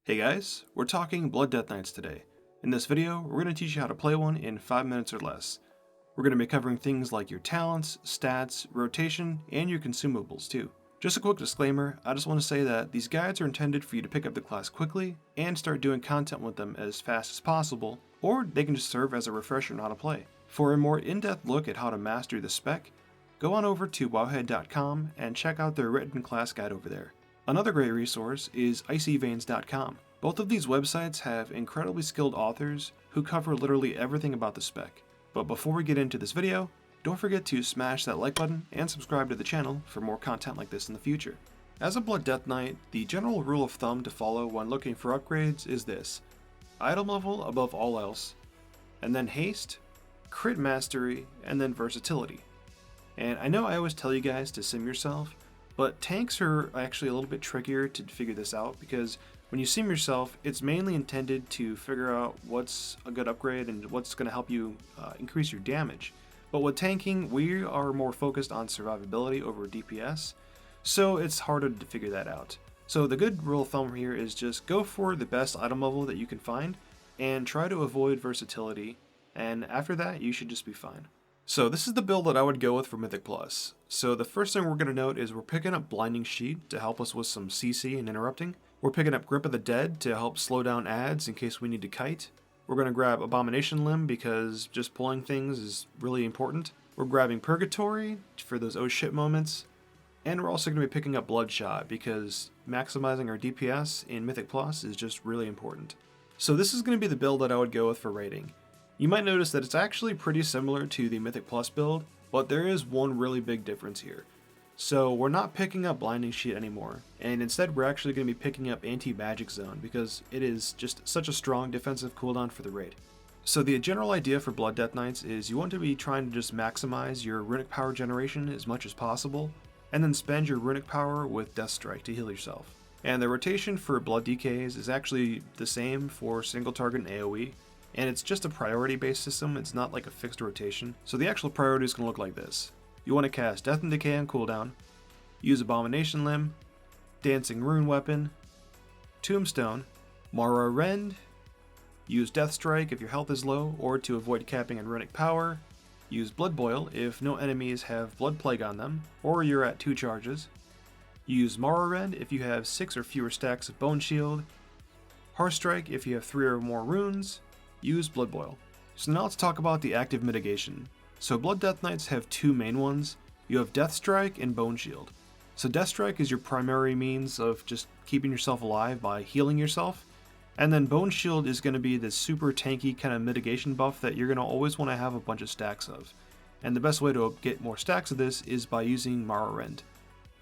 Hey guys, we're talking Blood Death Knights today. In this video, we're going to teach you how to play one in 5 minutes or less. We're going to be covering things like your talents, stats, rotation, and your consumables too. Just a quick disclaimer, I just want to say that these guides are intended for you to pick up the class quickly and start doing content with them as fast as possible, or they can just serve as a refresher on how to play. For a more in-depth look at how to master the spec, go on over to wowhead.com and check out their written class guide over there. Another great resource is icyveins.com. Both of these websites have incredibly skilled authors who cover literally everything about the spec. But before we get into this video, don't forget to smash that like button and subscribe to the channel for more content like this in the future. As a Blood Death Knight, the general rule of thumb to follow when looking for upgrades is this: item level above all else, and then haste, crit mastery, and then versatility. And I know I always tell you guys to sim yourself, but tanks are actually a little bit trickier to figure this out because when you sim yourself, it's mainly intended to figure out what's a good upgrade and what's going to help you increase your damage. But with tanking, we are more focused on survivability over DPS, so it's harder to figure that out. So the good rule of thumb here is just go for the best item level that you can find and try to avoid versatility, and after that you should just be fine. So this is the build that I would go with for Mythic Plus. So the first thing we're going to note is we're picking up Blinding Sheet to help us with some CC and interrupting. We're picking up Grip of the Dead to help slow down adds in case we need to kite. We're going to grab Abomination Limb because just pulling things is really important. We're grabbing Purgatory for those oh shit moments. And we're also going to be picking up Bloodshot because maximizing our DPS in Mythic Plus is just really important. So this is going to be the build that I would go with for raiding. You might notice that it's actually pretty similar to the Mythic Plus build, but there is one really big difference here. So we're not picking up Blinding Sheet anymore, and instead we're actually going to be picking up Anti-Magic Zone because it is just such a strong defensive cooldown for the raid. So the general idea for Blood Death Knights is you want to be trying to just maximize your runic power generation as much as possible, and then spend your runic power with Death Strike to heal yourself. And the rotation for Blood DKs is actually the same for single target and AoE, and it's just a priority based system, it's not like a fixed rotation. So the actual priority is going to look like this. You want to cast Death and Decay on cooldown, use Abomination Limb, Dancing Rune Weapon, Tombstone, Mara Rend, use Death Strike if your health is low or to avoid capping on runic power, use Blood Boil if no enemies have Blood Plague on them or you're at 2 charges, use Mara Rend if you have 6 or fewer stacks of Bone Shield, Hearth Strike if you have 3 or more runes, use Blood Boil. So now let's talk about the active mitigation. So Blood Death Knights have 2 main ones. You have Death Strike and Bone Shield. So Death Strike is your primary means of just keeping yourself alive by healing yourself. And then Bone Shield is going to be this super tanky kind of mitigation buff that you're going to always want to have a bunch of stacks of. And the best way to get more stacks of this is by using Mara Rend.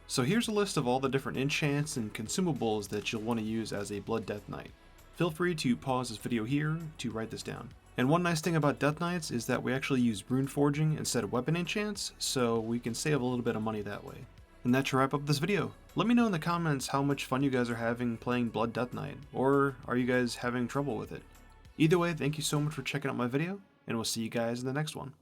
So here's a list of all the different enchants and consumables that you'll want to use as a Blood Death Knight. Feel free to pause this video here to write this down. And one nice thing about Death Knights is that we actually use rune forging instead of weapon enchants, so we can save a little bit of money that way. And that should wrap up this video. Let me know in the comments how much fun you guys are having playing Blood Death Knight, or are you guys having trouble with it? Either way, thank you so much for checking out my video, and we'll see you guys in the next one.